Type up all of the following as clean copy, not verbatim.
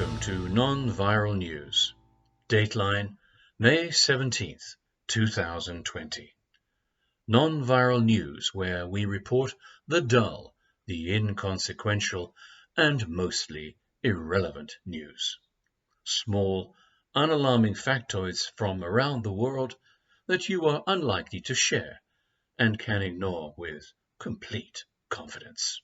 Welcome to Non-Viral News, Dateline, May 17th, 2020. Non-viral news where we report the dull, the inconsequential, and mostly irrelevant news. Small, unalarming factoids from around the world that you are unlikely to share and can ignore with complete confidence.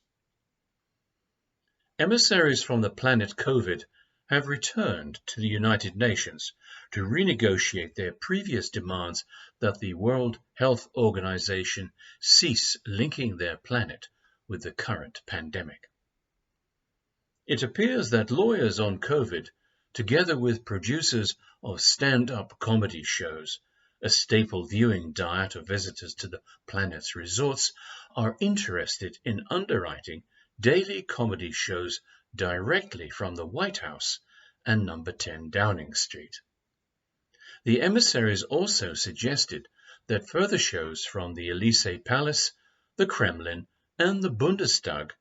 Emissaries from the planet COVID have returned to the United Nations to renegotiate their previous demands that the World Health Organization cease linking their planet with the current pandemic. It appears that lawyers on COVID, together with producers of stand-up comedy shows, a staple viewing diet of visitors to the planet's resorts, are interested in underwriting daily comedy shows directly from the White House and number 10 Downing Street. The emissaries also suggested that further shows from the Elysee Palace, the Kremlin, and the Bundestag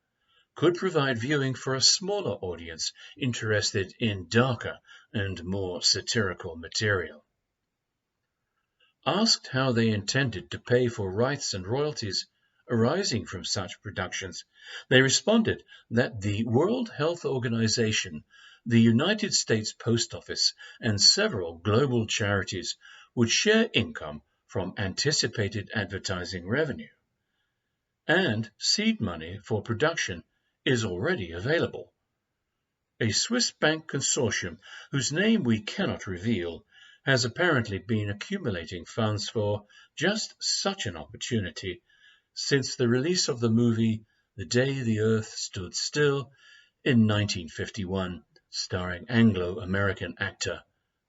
could provide viewing for a smaller audience interested in darker and more satirical material. Asked how they intended to pay for rights and royalties arising from such productions, they responded that the World Health Organization, the United States Post Office, and several global charities would share income from anticipated advertising revenue. And seed money for production is already available. A Swiss bank consortium, whose name we cannot reveal, has apparently been accumulating funds for just such an opportunity since the release of the movie The Day the Earth Stood Still in 1951, starring Anglo-American actor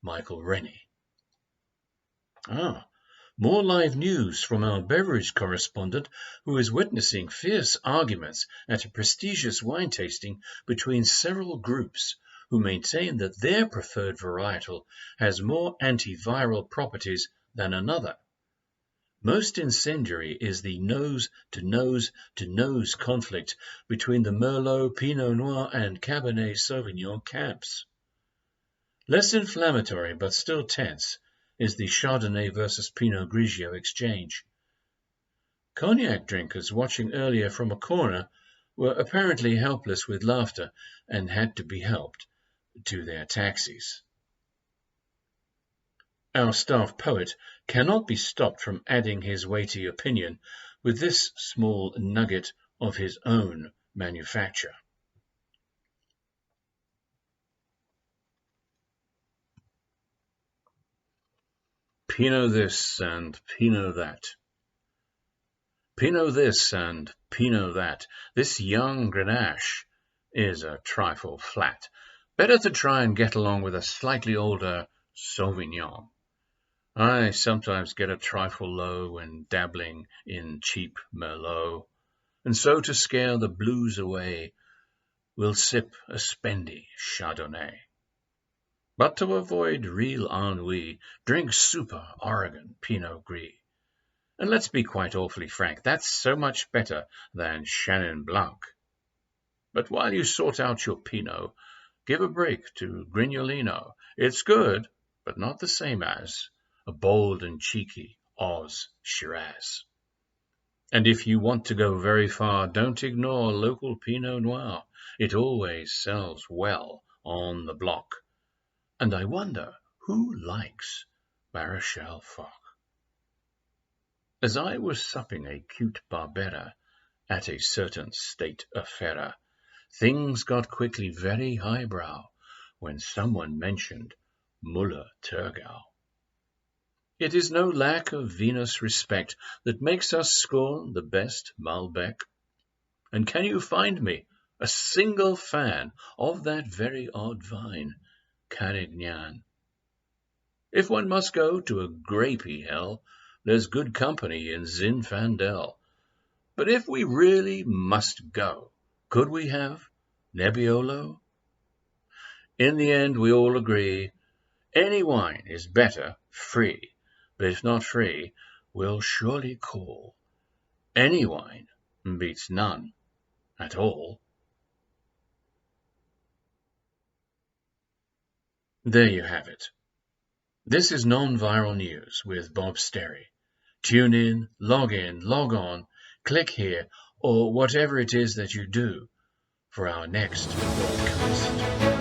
Michael Rennie. More live news from our beverage correspondent, who is witnessing fierce arguments at a prestigious wine tasting between several groups who maintain that their preferred varietal has more antiviral properties than another. Most incendiary is the nose-to-nose-to-nose conflict between the Merlot, Pinot Noir, and Cabernet Sauvignon camps. Less inflammatory, but still tense, is the Chardonnay versus Pinot Grigio exchange. Cognac drinkers watching earlier from a corner were apparently helpless with laughter and had to be helped to their taxis. Our staff poet cannot be stopped from adding his weighty opinion with this small nugget of his own manufacture. Pinot this and Pinot that. Pinot this and Pinot that. This young Grenache is a trifle flat. Better to try and get along with a slightly older Sauvignon. I sometimes get a trifle low when dabbling in cheap Merlot, and so to scare the blues away, we'll sip a spendy Chardonnay. But to avoid real ennui, drink super Oregon Pinot Gris. And let's be quite awfully frank, that's so much better than Chenin Blanc. But while you sort out your Pinot, give a break to Grignolino. It's good, but not the same as a bold and cheeky Oz Shiraz. And if you want to go very far, don't ignore local Pinot Noir. It always sells well on the block. And I wonder who likes Barochel Foch. As I was supping a cute Barbera at a certain state affair, things got quickly very highbrow when someone mentioned Müller-Thurgau. It is no lack of Venus respect that makes us scorn the best Malbec. And can you find me a single fan of that very odd vine, Carignan? If one must go to a grapey hell, there's good company in Zinfandel. But if we really must go, could we have Nebbiolo? In the end, we all agree, any wine is better free. But if not free, we'll surely call. Any wine beats none at all. There you have it. This is Non-Viral News with Bob Sterry. Tune in, log on, click here, or whatever it is that you do for our next broadcast.